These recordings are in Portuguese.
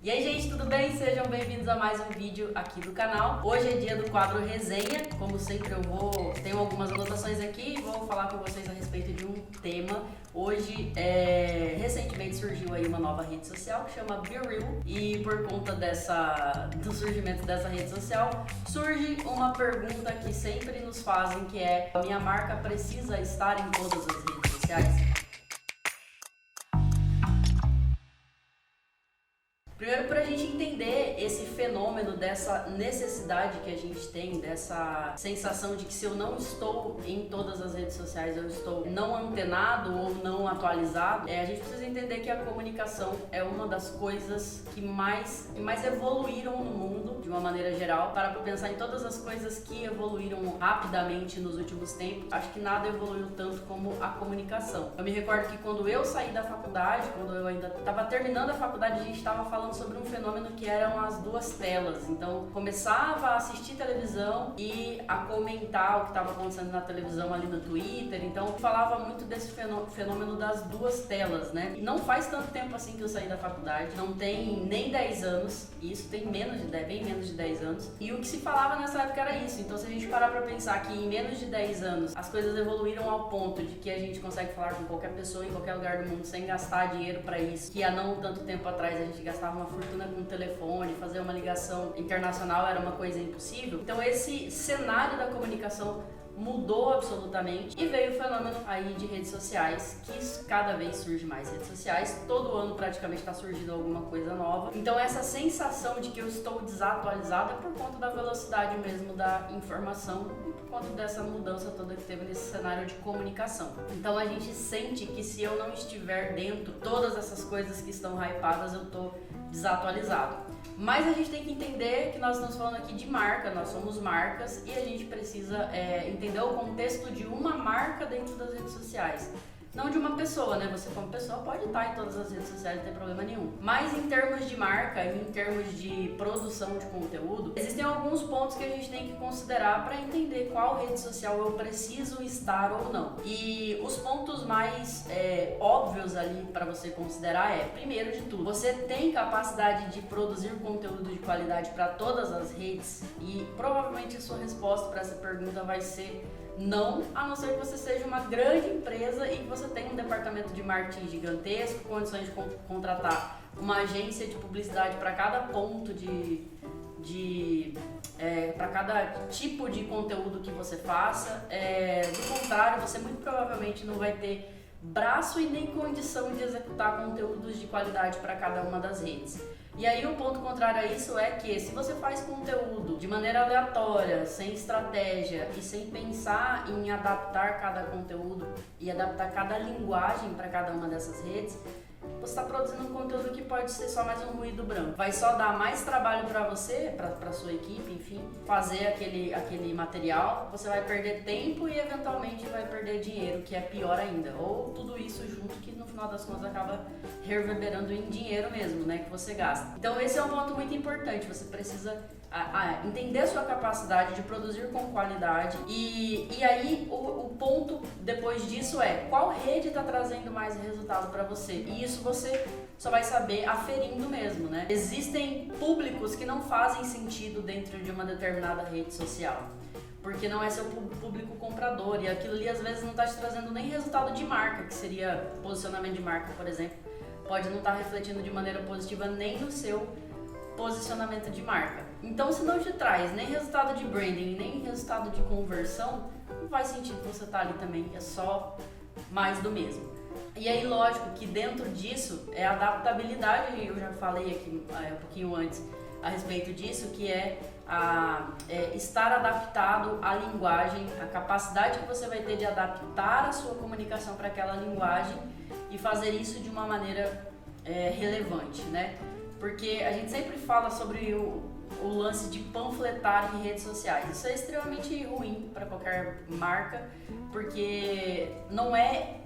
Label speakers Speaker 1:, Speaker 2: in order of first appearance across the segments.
Speaker 1: E aí, gente, tudo bem? Sejam bem-vindos a mais um vídeo aqui do canal. Hoje é dia do quadro Resenha. Como sempre, tenho algumas anotações aqui e vou falar com vocês a respeito de um tema. Hoje, recentemente surgiu aí uma nova rede social que chama BeReal, e por conta do surgimento dessa rede social, surge uma pergunta que sempre nos fazem, que é: a minha marca precisa estar em todas as redes sociais? Primeiro, para a gente entender esse fenômeno dessa necessidade que a gente tem, dessa sensação de que se eu não estou em todas as redes sociais, eu estou não antenado ou não atualizado, a gente precisa entender que a comunicação é uma das coisas que mais evoluíram no mundo, de uma maneira geral. Para pensar em todas as coisas que evoluíram rapidamente nos últimos tempos, acho que nada evoluiu tanto como a comunicação. Eu me recordo que quando eu saí da faculdade, quando eu ainda estava terminando a faculdade, a gente estava falando sobre um fenômeno que eram as duas telas. Então, começava a assistir televisão e a comentar o que estava acontecendo na televisão ali no Twitter. Então, falava muito desse fenômeno das duas telas, né? E não faz tanto tempo assim que eu saí da faculdade, não tem nem 10 anos, isso tem bem menos de 10 anos. E o que se falava nessa época era isso. Então, se a gente parar pra pensar que em menos de 10 anos as coisas evoluíram ao ponto de que a gente consegue falar com qualquer pessoa em qualquer lugar do mundo sem gastar dinheiro pra isso, que há não tanto tempo atrás a gente gastava uma fortuna com o telefone, fazer uma ligação internacional era uma coisa impossível. Então esse cenário da comunicação mudou absolutamente e veio o fenômeno aí de redes sociais, que cada vez surge mais redes sociais, todo ano praticamente está surgindo alguma coisa nova. Então essa sensação de que eu estou desatualizado é por conta da velocidade mesmo da informação e por conta dessa mudança toda que teve nesse cenário de comunicação. Então a gente sente que se eu não estiver dentro de todas essas coisas que estão hypadas, eu tô desatualizado. Mas a gente tem que entender que nós estamos falando aqui de marca, nós somos marcas e a gente precisa entender o contexto de uma marca dentro das redes sociais. Não de uma pessoa, né? Você como pessoa pode estar em todas as redes sociais, não tem problema nenhum. Mas em termos de marca e em termos de produção de conteúdo, existem alguns pontos que a gente tem que considerar para entender qual rede social eu preciso estar ou não. E os pontos mais óbvios ali para você considerar primeiro de tudo, você tem capacidade de produzir conteúdo de qualidade para todas as redes? E provavelmente a sua resposta para essa pergunta vai ser não, a não ser que você seja uma grande empresa e que você tenha um departamento de marketing gigantesco, condições de contratar uma agência de publicidade para cada ponto para cada tipo de conteúdo que você faça. Do contrário, você muito provavelmente não vai ter braço e nem condição de executar conteúdos de qualidade para cada uma das redes. E aí o ponto contrário a isso é que se você faz conteúdo de maneira aleatória, sem estratégia e sem pensar em adaptar cada conteúdo e adaptar cada linguagem para cada uma dessas redes, você está produzindo um conteúdo que pode ser só mais um ruído branco. Vai só dar mais trabalho para você, para sua equipe, enfim, fazer aquele material. Você vai perder tempo e eventualmente vai perder dinheiro, que é pior ainda. Ou tudo isso junto, que no final das contas acaba reverberando em dinheiro mesmo, né, que você gasta. Então esse é um ponto muito importante. Você precisa entender a sua capacidade de produzir com qualidade e aí o ponto depois disso é qual rede está trazendo mais resultado para você, e isso você só vai saber aferindo mesmo, né? Existem públicos que não fazem sentido dentro de uma determinada rede social, porque não é seu público comprador e aquilo ali às vezes não está te trazendo nem resultado de marca, que seria posicionamento de marca, por exemplo, pode não estar refletindo de maneira positiva nem no seu posicionamento de marca. Então, se não te traz nem resultado de branding, nem resultado de conversão, não faz sentido você estar ali também, é só mais do mesmo. E aí, lógico que dentro disso é a adaptabilidade, eu já falei aqui um pouquinho antes a respeito disso, que é estar adaptado à linguagem, a capacidade que você vai ter de adaptar a sua comunicação para aquela linguagem e fazer isso de uma maneira relevante, né? Porque a gente sempre fala sobre o lance de panfletar em redes sociais. Isso é extremamente ruim para qualquer marca, porque não é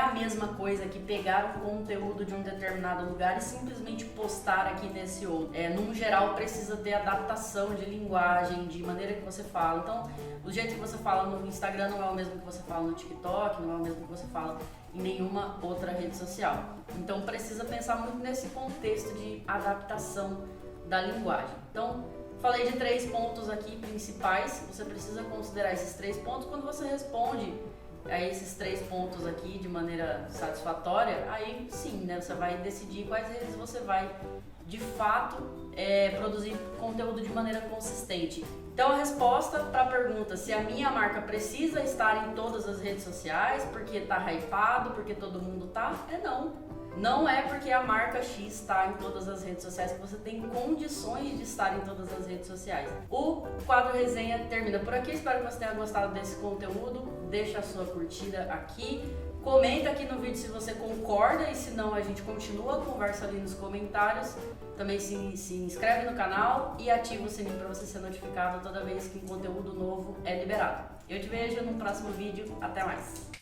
Speaker 1: a mesma coisa que pegar o conteúdo de um determinado lugar e simplesmente postar aqui nesse outro. Num geral, precisa ter adaptação de linguagem, de maneira que você fala. Então, o jeito que você fala no Instagram não é o mesmo que você fala no TikTok, não é o mesmo que você fala em nenhuma outra rede social. Então precisa pensar muito nesse contexto de adaptação da linguagem. Então, falei de 3 pontos aqui principais, você precisa considerar esses 3 pontos. Quando você responde a esses 3 pontos aqui de maneira satisfatória, aí sim, né, você vai decidir quais redes você vai de fato produzir conteúdo de maneira consistente. Então a resposta para a pergunta se a minha marca precisa estar em todas as redes sociais porque tá hypado, porque todo mundo tá, é não. Não é porque a marca X está em todas as redes sociais que você tem condições de estar em todas as redes sociais. O quadro resenha termina por aqui, espero que você tenha gostado desse conteúdo, deixa a sua curtida aqui, comenta aqui no vídeo se você concorda e se não a gente continua a conversa ali nos comentários. Também se inscreve no canal e ativa o sininho para você ser notificado toda vez que um conteúdo novo é liberado. Eu te vejo no próximo vídeo, até mais!